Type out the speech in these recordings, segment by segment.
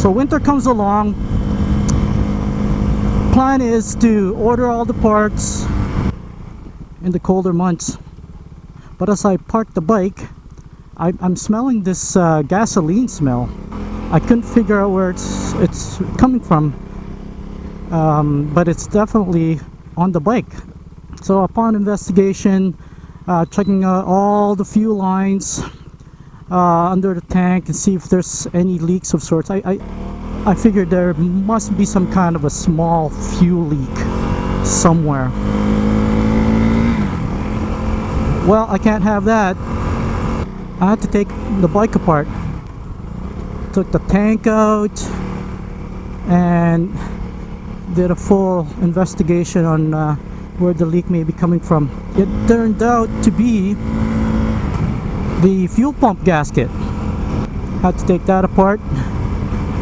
So winter comes along. Plan is to order all the parts in the colder months. But as I park the bike, I'm smelling this gasoline smell. I couldn't figure out where it's coming from, but it's definitely on the bike. So upon investigation, checking out all the fuel lines under the tank and see if there's any leaks of sorts, I figured there must be some kind of a small fuel leak somewhere. Well, I can't have that. I had to take the bike apart. Took the tank out and did a full investigation on where the leak may be coming from. It turned out to be the fuel pump gasket. Had to take that apart,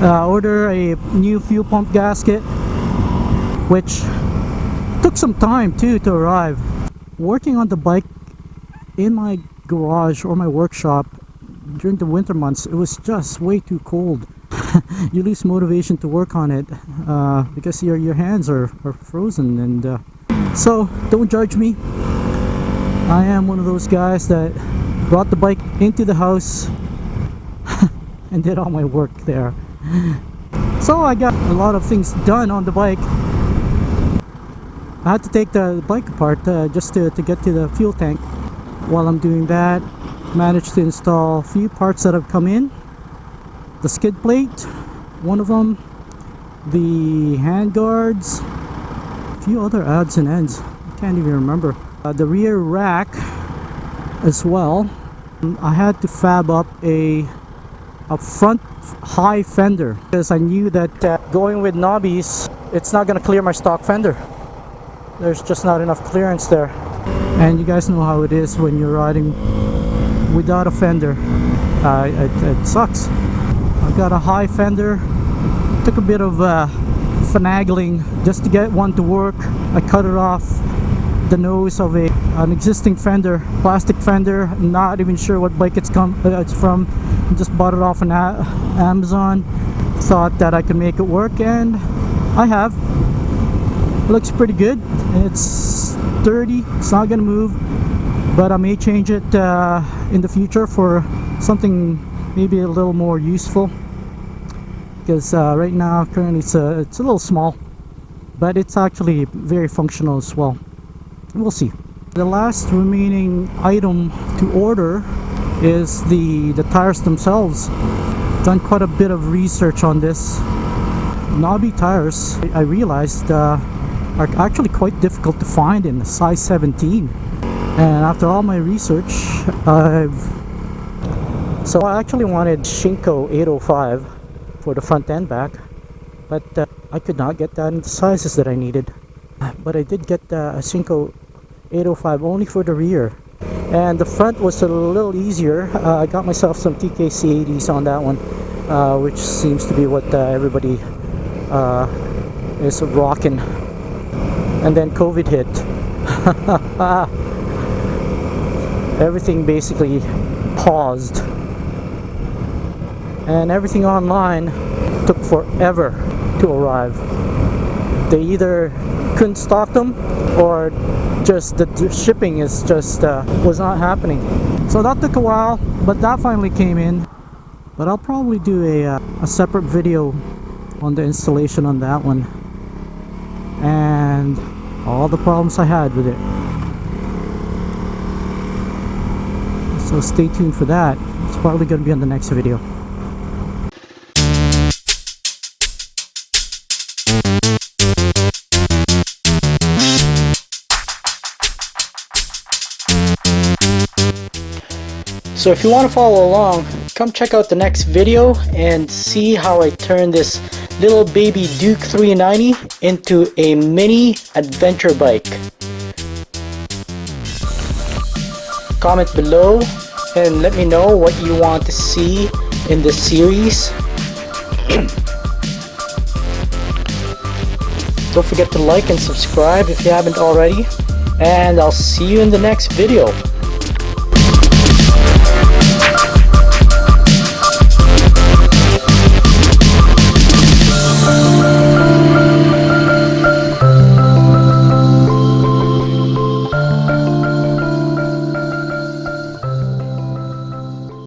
order a new fuel pump gasket, which took some time too to arrive. Working on the bike in my garage or my workshop during the winter months, it was just way too cold. You lose motivation to work on it because your hands are frozen, and so don't judge me. I am one of those guys that brought the bike into the house and did all my work there. So I got a lot of things done on the bike. I had to take the bike apart just to get to the fuel tank. While I'm doing that, managed to install a few parts that have come in. The skid plate, one of them, the hand guards, a few other odds and ends, I can't even remember. The rear rack as well. I had to fab up a front high fender because I knew that going with knobbies, it's not going to clear my stock fender. There's just not enough clearance there. And you guys know how it is when you're riding without a fender. It sucks. I've got a high fender. Took a bit of finagling just to get one to work. I cut it off the nose of an existing fender, plastic fender. Not even sure what bike it's from. Just bought it off on Amazon. Thought that I could make it work, and I have. It looks pretty good. It's sturdy. It's not gonna move, but I may change it in the future for something maybe a little more useful, because right now currently it's a little small, but it's actually very functional as well. We'll see. The last remaining item to order is the tires themselves. Done quite a bit of research on this. Knobby tires, I realized, are actually quite difficult to find in a size 17. And after all my research, so I actually wanted Shinko 805 for the front and back, but I could not get that in the sizes that I needed. But I did get a Shinko 805 only for the rear, and the front was a little easier. I got myself some TKC 80s on that one, which seems to be what everybody is rocking. And then COVID hit. Everything basically paused, and everything online took forever to arrive. They either couldn't stock them, or just the shipping is just was not happening. So that took a while, but that finally came in. But I'll probably do a separate video on the installation on that one and all the problems I had with it. So stay tuned for that. It's probably going to be on the next video. So if you want to follow along, come check out the next video and see how I turn this little baby Duke 390 into a mini adventure bike. Comment below and let me know what you want to see in this series. Don't forget to like and subscribe if you haven't already, and I'll see you in the next video.